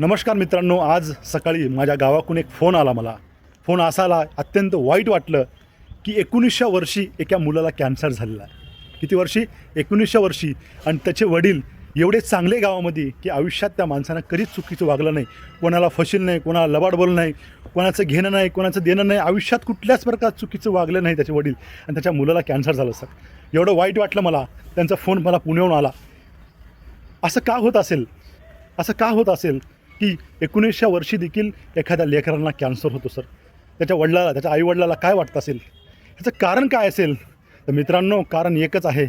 नमस्कार मित्रांनो, आज सकाळी माझ्या गावाकडून एक फोन आला मला. फोन असा आला, अत्यंत वाईट वाटलं की 19व्या वर्षी एका मुलाला कॅन्सर झालेला आहे. किती वर्षी? 19व्या वर्षी. आणि त्याचे वडील एवढे चांगले गावामध्ये की आयुष्यात त्या माणसानं कधीच चुकीचं वागलं नाही, कोणाला फशील नाही, कोणाला लबाड बोललं नाही, कोणाचं घेणं नाही, कोणाचं देणं नाही, आयुष्यात कुठल्याच प्रकार चुकीचं वागलं नाही त्याचे वडील, आणि त्याच्या मुलाला कॅन्सर झालं. सर एवढं वाईट वाटलं मला. त्यांचा फोन मला पुण्याहून आला. असं का होत असेल? असं का होत असेल की 19व्या वर्षी देखील एखाद्या लेकरांना कॅन्सर होतो? सर त्याच्या वडिलाला, त्याच्या आईवडिलाला काय वाटतं असेल? ह्याचं कारण काय असेल? तर मित्रांनो, कारण एकच आहे,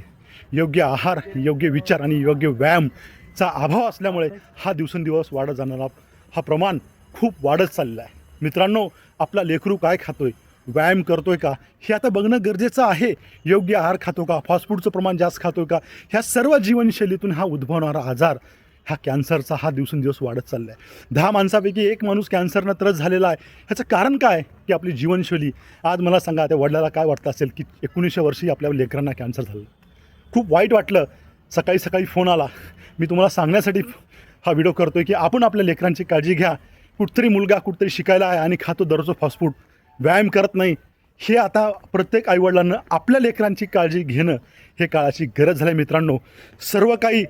योग्य आहार, योग्य विचार आणि योग्य व्यायामचा अभाव असल्यामुळे हा दिवसेंदिवस वाढत जाणारा हा प्रमाण खूप वाढत चाललेला आहे. मित्रांनो, आपला लेकरू काय खातोय, व्यायाम करतोय का, हे आता बघणं गरजेचं आहे. योग्य आहार खातो का, फास्टफूडचं प्रमाण जास्त खातोय का, ह्या सर्व जीवनशैलीतून हा उद्भवणारा आजार, हा कॅन्सरचा हा दिवसेंदिवस वाढत चालला आहे. 10 माणसापैकी एक माणूस कॅन्सरनं त्रस्त झालेला आहे. ह्याचं कारण काय? की आपली जीवनशैली. आज मला सांगा, त्या वडिलाला काय वाटतं असेल की 19व्या वर्षी आपल्या लेकरांना कॅन्सर झालं? खूप वाईट वाटलं. सकाळी सकाळी फोन आला. मी तुम्हाला सांगण्यासाठी हा व्हिडिओ करतो आहे की आपण आपल्या लेकरांची काळजी घ्या. कुठतरी मुलगा कुठतरी शिकायला आहे आणि खातो दररोज फास्टफूड, व्यायाम करत नाही. हे आता प्रत्येक आईवडिलांना आपल्या लेकरांची काळजी घेणं हे काळाची गरज झाली आहे. मित्रांनो, सर्व काही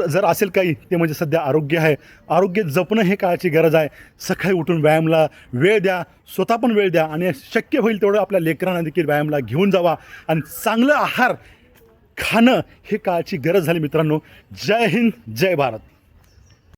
जर असेल काही, ते म्हणजे सध्या आरोग्य आहे. आरोग्य जपणं हे काळाची गरज आहे. सकाळी उठून व्यायामाला वेळ द्या, स्वतः पण वेळ द्या, आणि शक्य होईल तेवढं आपल्या लेकरांना देखील व्यायामाला घेऊन जावा. आणि चांगलं आहार खाणं हे काळाची गरज झाली. मित्रांनो, जय हिंद, जय भारत.